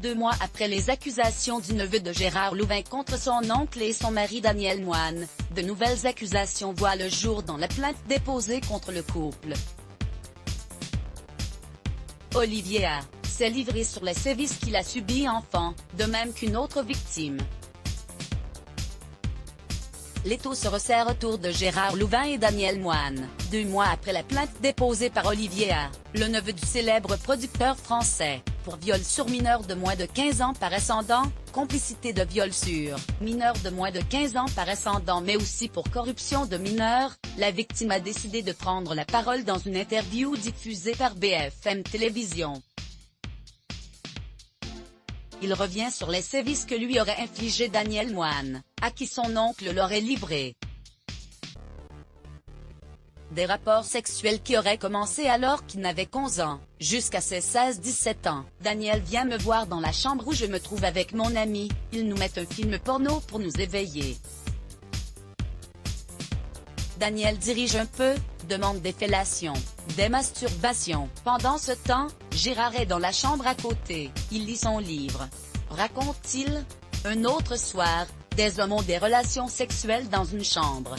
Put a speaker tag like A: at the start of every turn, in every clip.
A: 2 mois après les accusations du neveu de Gérard Louvain contre son oncle et son mari Daniel Moine, de nouvelles accusations voient le jour dans la plainte déposée contre le couple. Olivier A. s'est livré sur les sévices qu'il a subis enfant, de même qu'une autre victime. L'étau se resserre autour de Gérard Louvain et Daniel Moine, 2 mois après la plainte déposée par Olivier A., le neveu du célèbre producteur français, pour viol sur mineur de moins de 15 ans par ascendant, complicité de viol sur mineur de moins de 15 ans par ascendant mais aussi pour corruption de mineurs. La victime a décidé de prendre la parole dans une interview diffusée par BFM Télévision. Il revient sur les sévices que lui aurait infligé Daniel Moine, à qui son oncle l'aurait livré. Des rapports sexuels qui auraient commencé alors qu'il n'avait qu'11 ans, jusqu'à ses 16-17 ans. Daniel vient me voir dans la chambre où je me trouve avec mon ami, ils nous mettent un film porno pour nous éveiller. Daniel dirige un peu, demande des fellations, des masturbations. Pendant ce temps, Gérard est dans la chambre à côté, il lit son livre. Raconte-t-il? Un autre soir, des hommes ont des relations sexuelles dans une chambre.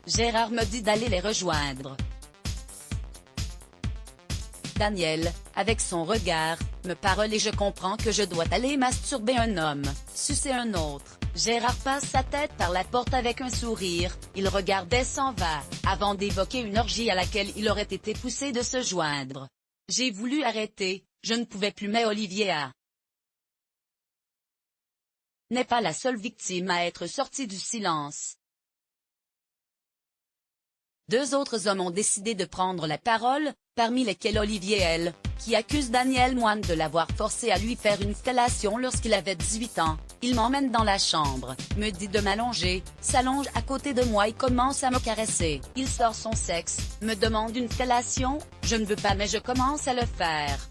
A: Gérard me dit d'aller les rejoindre. Daniel, avec son regard, me parle et je comprends que je dois aller masturber un homme, sucer un autre. Gérard passe sa tête par la porte avec un sourire, il regarde et s'en va, avant d'évoquer une orgie à laquelle il aurait été poussé de se joindre. J'ai voulu arrêter, je ne pouvais plus mais Olivier A. n'est pas la seule victime à être sortie du silence. 2 autres hommes ont décidé de prendre la parole, parmi lesquels Olivier L., qui accuse Daniel Moine de l'avoir forcé à lui faire une fellation lorsqu'il avait 18 ans. Il m'emmène dans la chambre, me dit de m'allonger, s'allonge à côté de moi et commence à me caresser. Il sort son sexe, me demande une fellation, je ne veux pas mais je commence à le faire.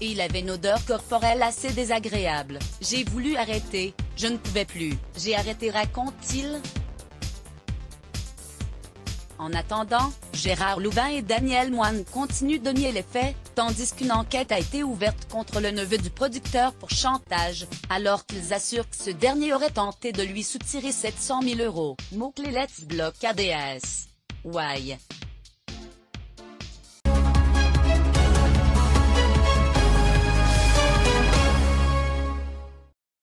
A: Et il avait une odeur corporelle assez désagréable. J'ai voulu arrêter, je ne pouvais plus. J'ai arrêté, raconte-t-il. En attendant, Gérard Louvain et Daniel Moine continuent de nier les faits, tandis qu'une enquête a été ouverte contre le neveu du producteur pour chantage, alors qu'ils assurent que ce dernier aurait tenté de lui soutirer 700 000 €. Mot-clé Let's Block ADS. Why?